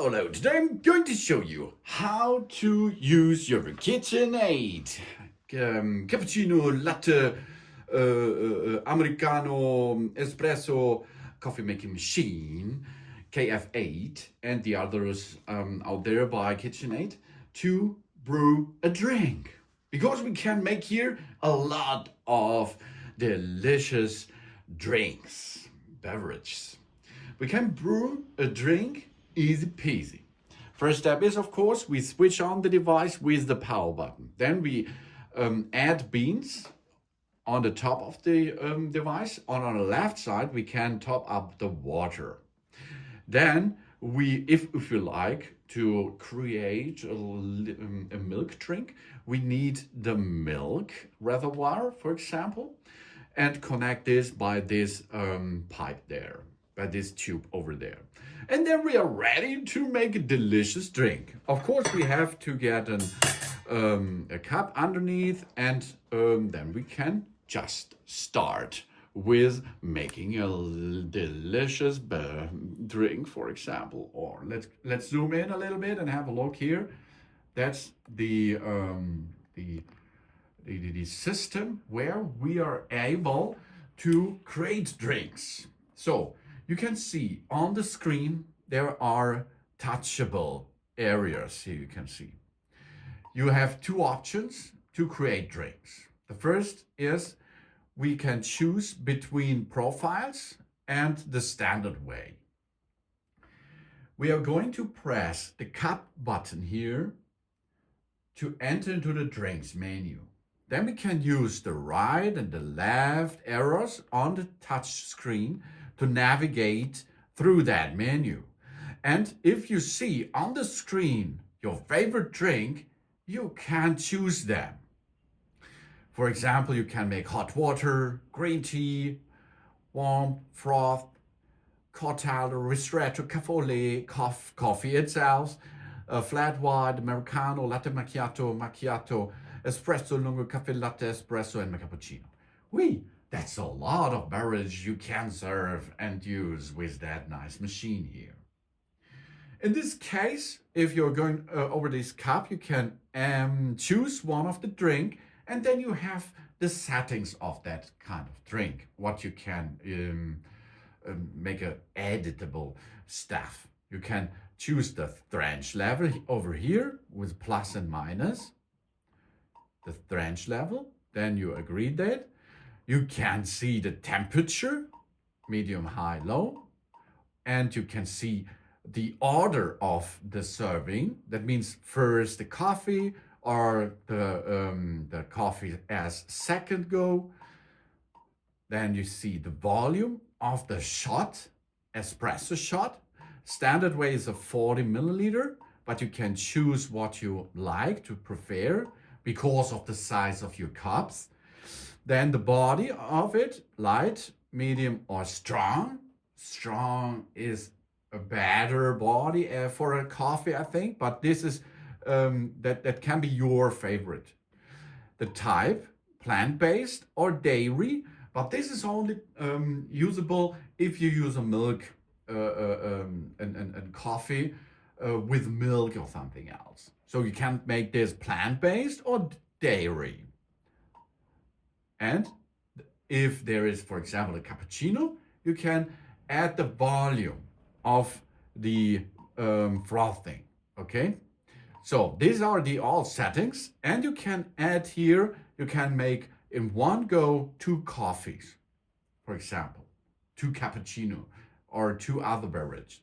Hello, today I'm going to show you how to use your KitchenAid Cappuccino, Latte, Americano, Espresso coffee making machine, KF8, and the others out there by KitchenAid to brew a drink. Because we can make here a lot of delicious drinks, beverages. We can brew a drink easy peasy. First step is, of course, we switch on the device with the power button. Then we add beans on the top of the device. On the left side, we can top up the water. Then if you like to create a milk drink, we need the milk reservoir, for example, and connect this by this pipe there, by this tube over there. And then we are ready to make a delicious drink. Of course, we have to get a cup underneath, and then we can just start with making a delicious drink, for example. Or let's zoom in a little bit and have a look here. That's the system where we are able to create drinks. So you can see on the screen there are touchable areas here. You can see you have two options to create drinks. The first is we can choose between profiles and the standard way. We are going to press the cup button here to enter into the drinks menu. Then we can use the right and the left arrows on the touch screen to navigate through that menu. And if you see on the screen your favorite drink, you can choose them. For example, you can make hot water, green tea, warm froth, cortado, ristretto, cafe, coffee itself, flat white, Americano, latte macchiato, espresso, lungo, cafe latte, espresso, and cappuccino. That's a lot of beverage you can serve and use with that nice machine here. In this case, if you're going over this cup, you can choose one of the drink, and then you have the settings of that kind of drink, what you can make a editable stuff. You can choose the strength level over here with plus and minus, the strength level, then you agree that. You can see the temperature, medium, high, low, and you can see the order of the serving. That means first the coffee or the coffee as second go. Then you see the volume of the shot, espresso shot. Standard way is a 40 milliliter, but you can choose what you like to prefer because of the size of your cups. Then the body of it, light, medium, or strong. Strong is a better body for a coffee, I think, but this is that can be your favorite. The type, plant-based or dairy, but this is only usable if you use a milk and coffee with milk or something else. So you can make this plant-based or dairy. And if there is, for example, a cappuccino, you can add the volume of the frothing, okay? So these are the all settings, and you can add here, you can make in one go 2 coffees, for example, 2 cappuccino or 2 other beverages.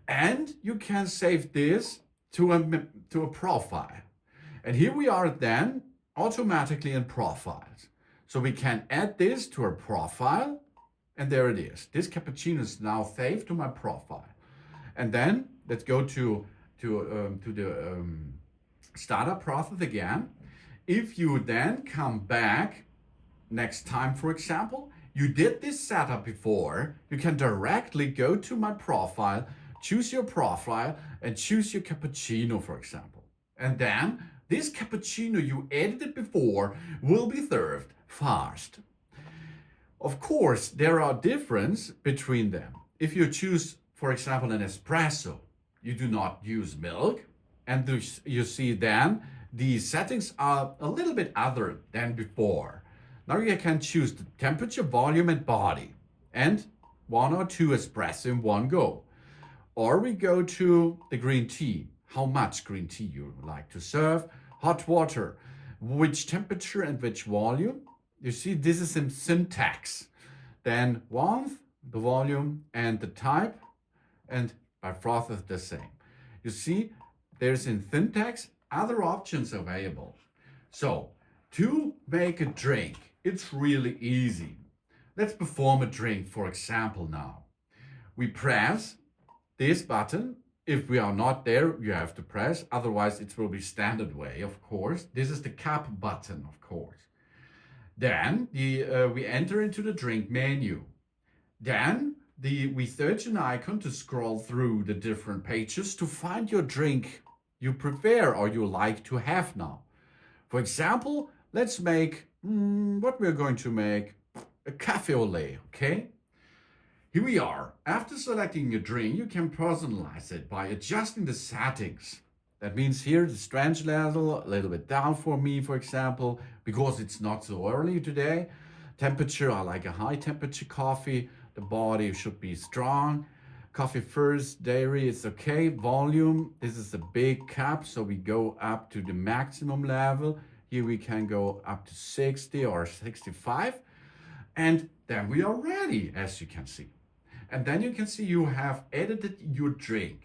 And you can save this to a profile. And here we are then automatically in profiles. So we can add this to our profile, and there it is. This cappuccino is now saved to my profile. And then let's go to the startup process again. If you then come back next time, for example, you did this setup before, you can directly go to my profile, choose your profile, and choose your cappuccino, for example. And then this cappuccino you edited before will be served fast. Of course, there are differences between them. If you choose, for example, an espresso, you do not use milk. And you see then the settings are a little bit other than before. Now you can choose the temperature, volume, and body, and 1 or 2 espresso in one go. Or we go to the green tea, how much green tea you would like to serve, hot water, which temperature and which volume. You see, this is in syntax. Then warmth, the volume, and the type, and by froth is the same. You see, there's in syntax other options available. So, to make a drink, it's really easy. Let's perform a drink, for example, now. We press this button. If we are not there, you have to press. Otherwise, it will be standard way, of course. This is the cup button, of course. Then we enter into the drink menu. Then we search an icon to scroll through the different pages to find your drink you prefer or you like to have now. For example, let's make what we're going to make, a cafe au lait, okay? Here we are. After selecting your drink, you can personalize it by adjusting the settings. That means here the strength level a little bit down for me, for example, because it's not so early today. Temperature, I like a high temperature coffee. The body should be strong. Coffee first, dairy is okay. Volume, this is a big cup, so we go up to the maximum level. Here we can go up to 60 or 65. And then we are ready, as you can see. And then you can see you have edited your drink.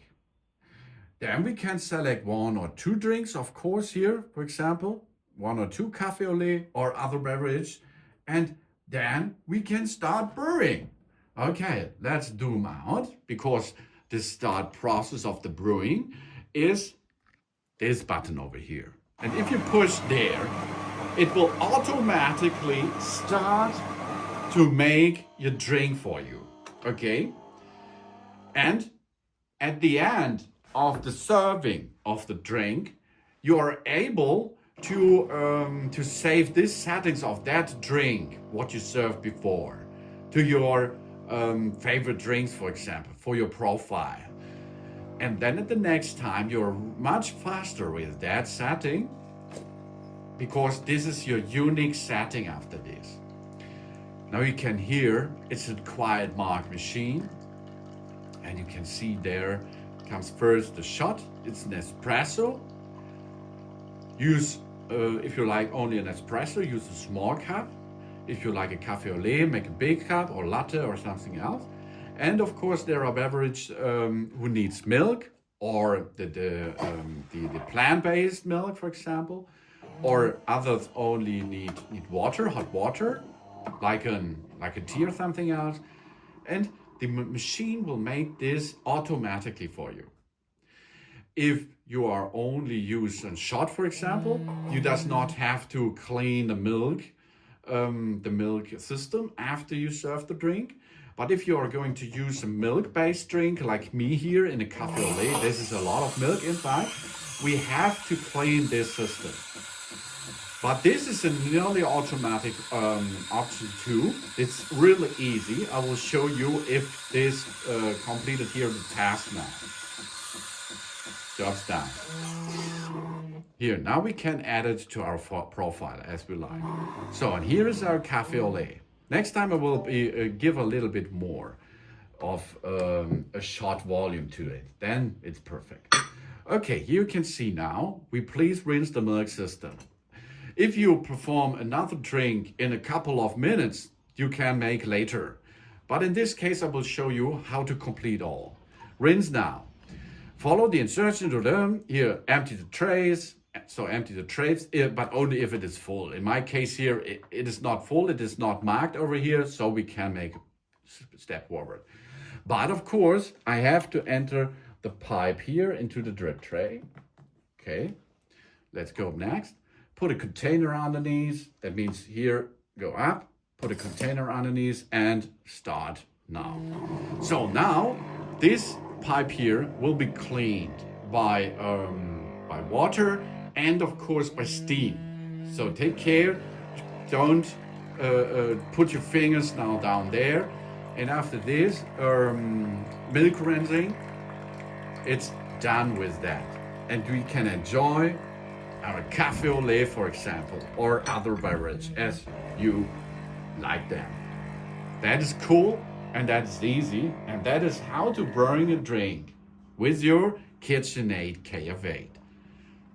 Then we can select 1 or 2 drinks, of course, here, for example, 1 or 2 cafe au lait or other beverage. And then we can start brewing. Okay, let's zoom out, because the start process of the brewing is this button over here. And if you push there, it will automatically start to make your drink for you. Okay? And at the end of the serving of the drink, you are able to save these settings of that drink, what you served before, to your favorite drinks, for example, for your profile. And then at the next time, you're much faster with that setting, because this is your unique setting after this. Now you can hear it's a quiet mark machine, and you can see there comes first the shot. It's an espresso. Use, if you like only an espresso, use a small cup. If you like a cafe au lait, make a big cup, or latte or something else. And of course, there are beverages who needs milk, or the plant-based milk, for example, or others only need water, hot water, like a tea or something else. And the machine will make this automatically for you. If you are only using a shot, for example, you does not have to clean the milk system after you serve the drink. But if you are going to use a milk-based drink like me here in a cafe au lait, this is a lot of milk inside, we have to clean this system. But this is a nearly automatic option too. It's really easy. I will show you if this completed here the task now. Job's done. Here, now we can add it to our profile as we like. So, and here is our cafe au lait. Next time I will give a little bit more of a shot volume to it. Then it's perfect. Okay, here you can see now, we please rinse the milk system. If you perform another drink in a couple of minutes, you can make later. But in this case, I will show you how to complete all. Rinse now. Follow the instructions to them. Here, empty the trays. So empty the trays, but only if it is full. In my case here, it is not full. It is not marked over here, so we can make a step forward. But of course, I have to enter the pipe here into the drip tray. Okay, let's go next. Put a container underneath. That means here, go up, put a container underneath, and start now. So now, this pipe here will be cleaned by water and of course by steam. So take care, don't put your fingers now down there. And after this milk rinsing, it's done with that. And we can enjoy our cafe au lait, for example, or other beverage as you like them. That is cool and that is easy, and that is how to burn a drink with your KitchenAid KF8.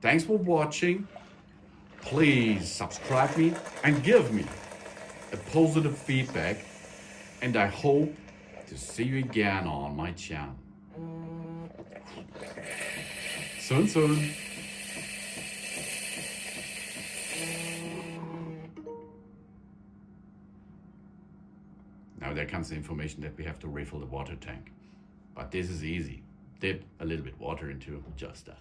Thanks for watching. Please subscribe me and give me a positive feedback, and I hope to see you again on my channel. Soon. Now there comes the information that we have to refill the water tank. But this is easy. Dip a little bit water into just that.